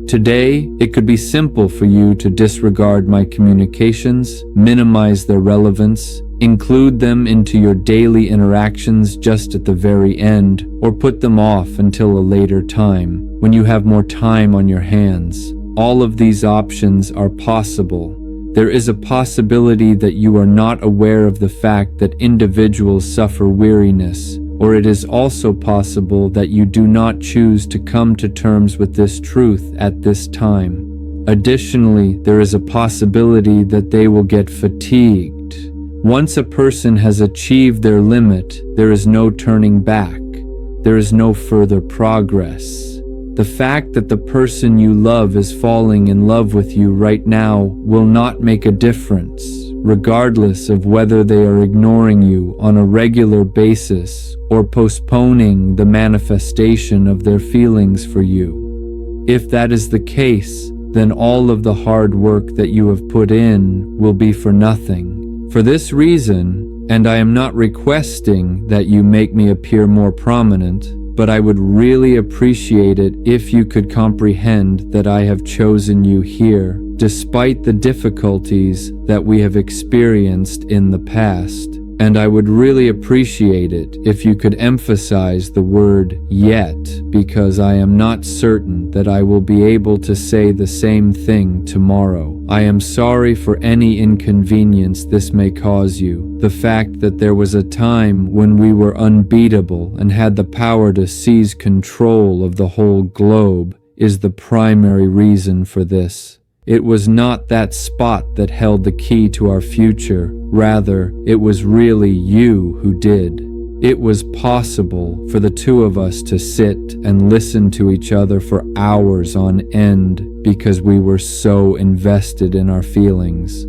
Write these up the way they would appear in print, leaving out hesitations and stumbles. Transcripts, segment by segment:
Today, it could be simple for you to disregard my communications, minimize their relevance, include them into your daily interactions just at the very end, or put them off until a later time, when you have more time on your hands. All of these options are possible. There is a possibility that you are not aware of the fact that individuals suffer weariness, or it is also possible that you do not choose to come to terms with this truth at this time. Additionally, there is a possibility that they will get fatigued. Once a person has achieved their limit, there is no turning back. There is no further progress. The fact that the person you love is falling in love with you right now will not make a difference, regardless of whether they are ignoring you on a regular basis or postponing the manifestation of their feelings for you. If that is the case, then all of the hard work that you have put in will be for nothing. For this reason, and I am not requesting that you make me appear more prominent, but I would really appreciate it if you could comprehend that I have chosen you here, despite the difficulties that we have experienced in the past. And I would really appreciate it if you could emphasize the word yet, because I am not certain that I will be able to say the same thing tomorrow. I am sorry for any inconvenience this may cause you. The fact that there was a time when we were unbeatable and had the power to seize control of the whole globe is the primary reason for this. It was not that spot that held the key to our future. Rather, it was really you who did. It was possible for the two of us to sit and listen to each other for hours on end because we were so invested in our feelings.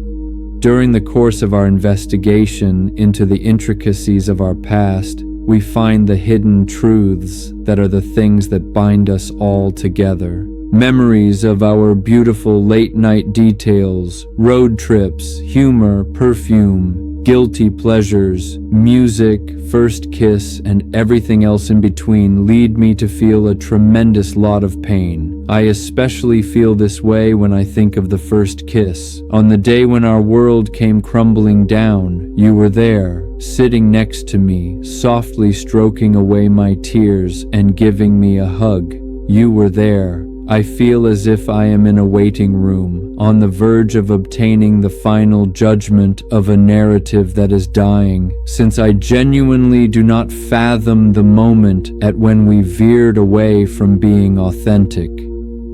During the course of our investigation into the intricacies of our past, we find the hidden truths that are the things that bind us all together. Memories of our beautiful late-night details, road trips, humor, perfume, guilty pleasures, music, first kiss, and everything else in between lead me to feel a tremendous lot of pain. I especially feel this way when I think of the first kiss. On the day when our world came crumbling down, you were there, sitting next to me, softly stroking away my tears and giving me a hug. You were there. I feel as if I am in a waiting room, on the verge of obtaining the final judgment of a narrative that is dying, since I genuinely do not fathom the moment at when we veered away from being authentic.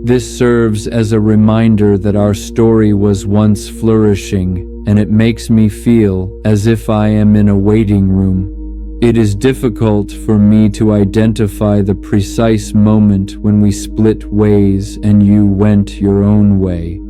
This serves as a reminder that our story was once flourishing, and it makes me feel as if I am in a waiting room. It is difficult for me to identify the precise moment when we split ways and you went your own way.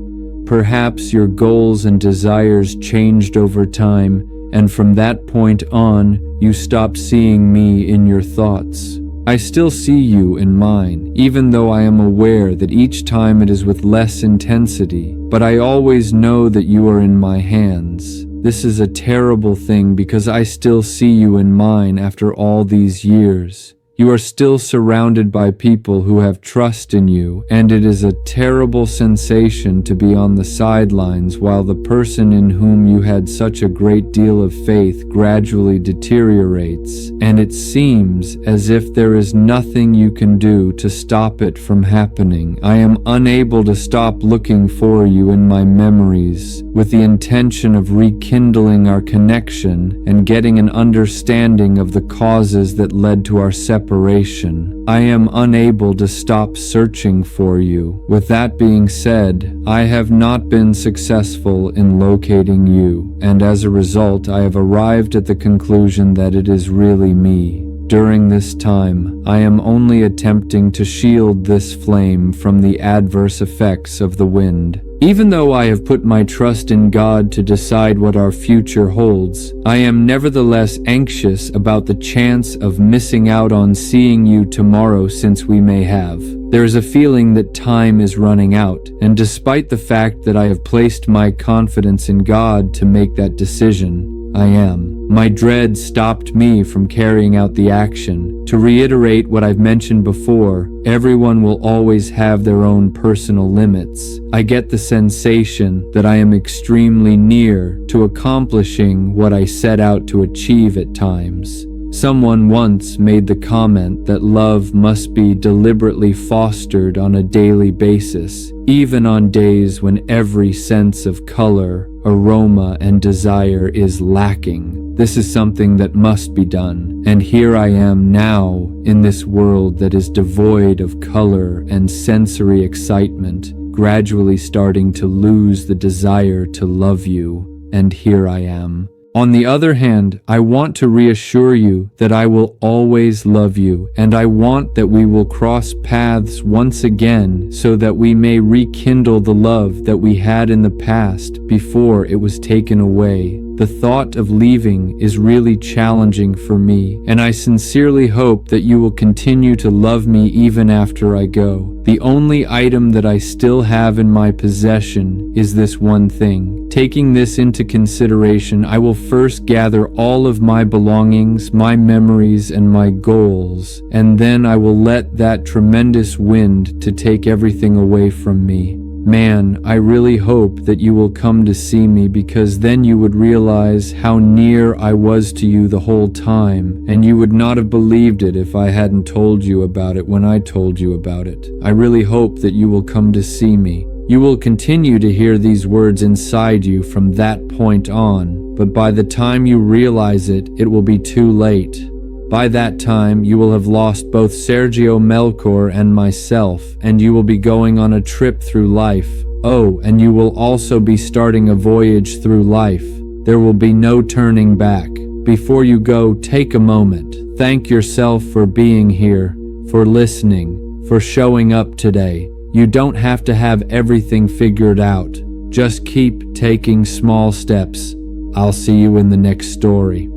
Perhaps your goals and desires changed over time, and from that point on, you stopped seeing me in your thoughts. I still see you in mine, even though I am aware that each time it is with less intensity, but I always know that you are in my hands. This is a terrible thing because I still see you in mine after all these years. You are still surrounded by people who have trust in you, and it is a terrible sensation to be on the sidelines while the person in whom you had such a great deal of faith gradually deteriorates, and it seems as if there is nothing you can do to stop it from happening. I am unable to stop looking for you in my memories, with the intention of rekindling our connection and getting an understanding of the causes that led to our separation. I am unable to stop searching for you. With that being said, I have not been successful in locating you, and as a result, I have arrived at the conclusion that it is really me. During this time, I am only attempting to shield this flame from the adverse effects of the wind. Even though I have put my trust in God to decide what our future holds, I am nevertheless anxious about the chance of missing out on seeing you tomorrow, since we may have. There is a feeling that time is running out, and despite the fact that I have placed my confidence in God to make that decision, I am. My dread stopped me from carrying out the action. To reiterate what I've mentioned before, everyone will always have their own personal limits. I get the sensation that I am extremely near to accomplishing what I set out to achieve at times. Someone once made the comment that love must be deliberately fostered on a daily basis, even on days when every sense of color, aroma, and desire is lacking. This is something that must be done, and here I am now in this world that is devoid of color and sensory excitement, gradually starting to lose the desire to love you, and here I am. On the other hand, I want to reassure you that I will always love you, and I want that we will cross paths once again so that we may rekindle the love that we had in the past before it was taken away. The thought of leaving is really challenging for me, and I sincerely hope that you will continue to love me even after I go. The only item that I still have in my possession is this one thing. Taking this into consideration, I will first gather all of my belongings, my memories, and my goals, and then I will let that tremendous wind to take everything away from me. Man, I really hope that you will come to see me, because then you would realize how near I was to you the whole time, and you would not have believed it if I hadn't told you about it when I told you about it. I really hope that you will come to see me. You will continue to hear these words inside you from that point on, but by the time you realize it, it will be too late. By that time, you will have lost both Sergio Melchor and myself, and you will be going on a trip through life. Oh, and you will also be starting a voyage through life. There will be no turning back. Before you go, take a moment. Thank yourself for being here, for listening, for showing up today. You don't have to have everything figured out. Just keep taking small steps. I'll see you in the next story.